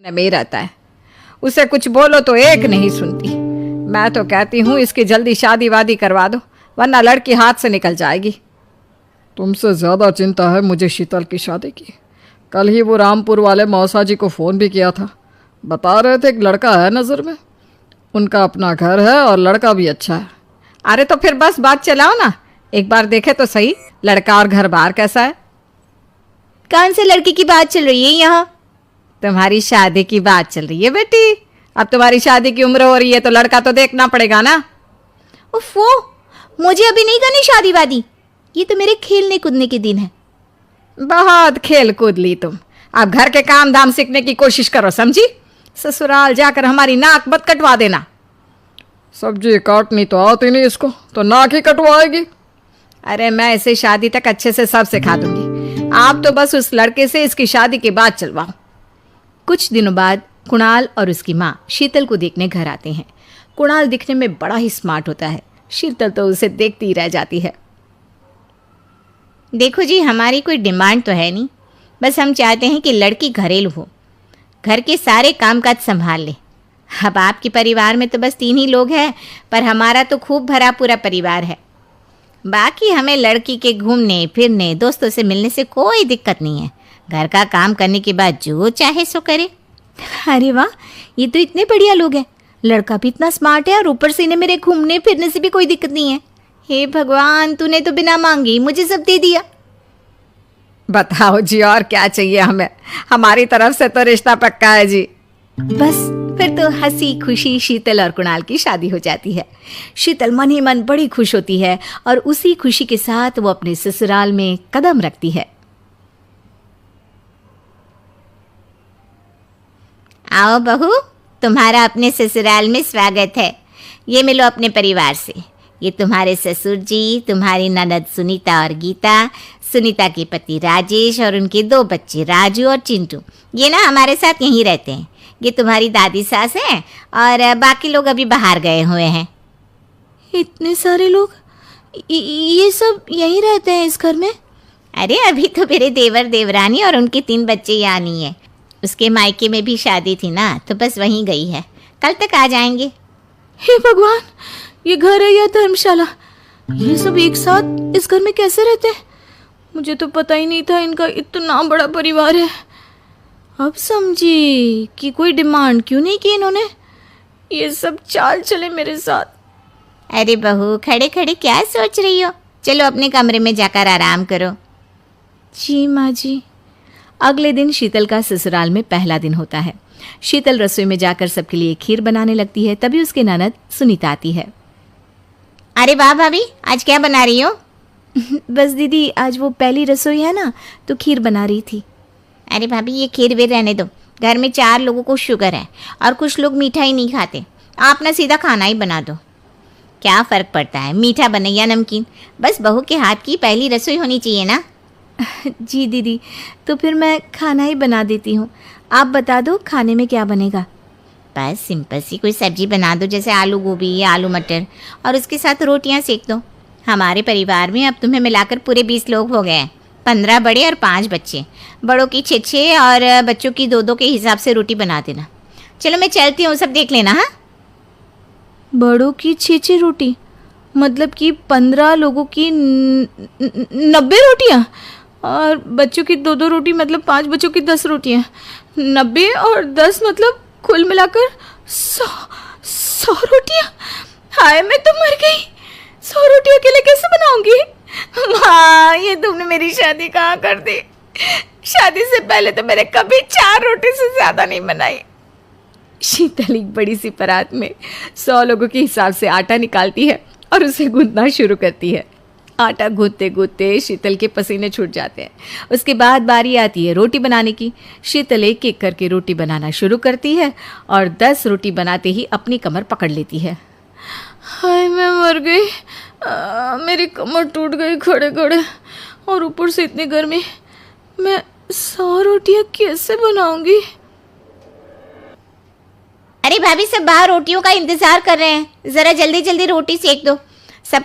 में ही रहता है। उसे कुछ बोलो तो एक नहीं सुनती। मैं तो कहती हूँ इसकी जल्दी शादी वादी करवा दो, वरना लड़की हाथ से निकल जाएगी। तुमसे ज़्यादा चिंता है मुझे शीतल की शादी की। कल ही वो रामपुर वाले मौसा जी को फ़ोन भी किया था। बता रहे थे एक लड़का है नज़र में, उनका अपना घर है और लड़का भी अच्छा है। अरे तो फिर बस बात चलाओ ना, एक बार देखे तो सही लड़का और घर बार कैसा है। कौन से लड़के की बात चल रही है यहाँ? तुम्हारी शादी की बात चल रही है बेटी। अब तुम्हारी शादी की उम्र हो रही है तो लड़का तो देखना पड़ेगा ना। उफ़ो, मुझे अभी नहीं करनी शादी वादी। ये तो मेरे खेलने कूदने के दिन है। बहुत खेल कूद ली तुम, अब घर के काम धाम सीखने की कोशिश करो, समझी? ससुराल जाकर हमारी नाक मत कटवा देना। सब्जी काटनी तो आती नहीं इसको, तो नाक ही कटवाएगी। अरे मैं इसे शादी तक अच्छे से सब सिखा दूंगी, आप तो बस उस लड़के से इसकी शादी के बाद चलवाओ। कुछ दिनों बाद कुणाल और उसकी माँ शीतल को देखने घर आते हैं। कुणाल दिखने में बड़ा ही स्मार्ट होता है, शीतल तो उसे देखती ही रह जाती है। देखो जी, हमारी कोई डिमांड तो है नहीं, बस हम चाहते हैं कि लड़की घरेलू हो, घर के सारे कामकाज संभाल ले। अब आपके परिवार में तो बस 3 ही लोग हैं, पर हमारा तो खूब भरा पूरा परिवार है। बाकी हमें लड़की के घूमने फिरने दोस्तों से मिलने से कोई दिक्कत नहीं है। घर का काम करने के बाद जो चाहे सो करे। अरे वाह, ये तो इतने बढ़िया लोग हैं। लड़का भी इतना स्मार्ट है और ऊपर से इन्हें मेरे घूमने फिरने से भी कोई दिक्कत नहीं है। हे भगवान, तूने तो बिना मांगे ही मुझे सब दे दिया। बताओ जी, और क्या चाहिए हमें? हमारी तरफ से तो रिश्ता पक्का है जी। बस फिर तो हंसी खुशी शीतल और कुणाल की शादी हो जाती है। शीतल मन ही मन बड़ी खुश होती है और उसी खुशी के साथ वो अपने ससुराल में कदम रखती है। आओ बहू, तुम्हारा अपने ससुराल में स्वागत है। ये मिलो अपने परिवार से। ये तुम्हारे ससुर जी, तुम्हारी ननद सुनीता और गीता, सुनीता के पति राजेश और उनके 2 बच्चे राजू और चिंटू। ये ना हमारे साथ यहीं रहते हैं। ये तुम्हारी दादी सास हैं और बाकी लोग अभी बाहर गए हुए हैं। इतने सारे लोग, ये सब यहीं रहते हैं इस घर में? अरे अभी तो मेरे देवर देवरानी और उनके 3 बच्चे यहाँ नहीं है। उसके मायके में भी शादी थी ना, तो बस वहीं गई है, कल तक आ जाएंगे। हे भगवान, ये घर है या धर्मशाला? ये सब एक साथ इस घर में कैसे रहते हैं? मुझे तो पता ही नहीं था इनका इतना बड़ा परिवार है। अब समझी कि कोई डिमांड क्यों नहीं की इन्होंने। ये सब चाल चले मेरे साथ। अरे बहू, खड़े खड़े क्या सोच रही हो? चलो अपने कमरे में जाकर आराम करो। जी माँ जी। अगले दिन शीतल का ससुराल में पहला दिन होता है। शीतल रसोई में जाकर सबके लिए खीर बनाने लगती है। तभी उसके ननद सुनीता आती है। अरे वाह भाभी, आज क्या बना रही हो? बस दीदी, आज वो पहली रसोई है ना, तो खीर बना रही थी। अरे भाभी, ये खीर वे रहने दो। घर में 4 लोगों को शुगर है और कुछ लोग मीठा ही नहीं खाते। आप ना सीधा खाना ही बना दो। क्या फ़र्क पड़ता है, मीठा बने या नमकीन, बस बहू के हाथ की पहली रसोई होनी चाहिए ना। जी दीदी, तो फिर मैं खाना ही बना देती हूँ। आप बता दो खाने में क्या बनेगा? बस सिंपल सी कोई सब्जी बना दो, जैसे आलू गोभी या आलू मटर, और उसके साथ रोटियाँ सेक दो। हमारे परिवार में अब तुम्हें मिलाकर पूरे 20 लोग हो गए हैं। 15 बड़े और 5 बच्चे। बड़ों की 6 और बच्चों की 2 के हिसाब से रोटी बना देना। चलो मैं चलती हूँ, सब देख लेना। हाँ, बड़ों की 6 रोटी मतलब कि 15 लोगों की 90 रोटियाँ, और बच्चों की 2 रोटी मतलब 5 बच्चों की 10 रोटियाँ। 90 और 10 मतलब कुल मिलाकर 100 रोटियाँ। हाय, मैं तो मर गई। 100 रोटी अकेले कैसे बनाऊंगी? माँ, ये तुमने मेरी शादी कहाँ कर दी? शादी से पहले तो मैंने कभी 4 रोटी से ज़्यादा नहीं बनाई। शीतल एक बड़ी सी परात में 100 लोगों के हिसाब से आटा निकालती है और उसे गूंथना शुरू करती है। आटा गूंथते गूंथते शीतल के पसीने छूट जाते हैं। उसके बाद बारी आती है रोटी बनाने की। शीतल एक एक करके रोटी बनाना शुरू करती है और 10 रोटी बनाते ही अपनी कमर पकड़ लेती है। हाय, मैं मर गई। मेरी कमर टूट गई खड़े खड़े, और ऊपर से इतनी गर्मी। मैं 100 रोटियाँ कैसे बनाऊंगी? अरे भाभी, सब बाहर रोटियों का इंतजार कर रहे हैं, ज़रा जल्दी जल्दी रोटी सेक दो। सब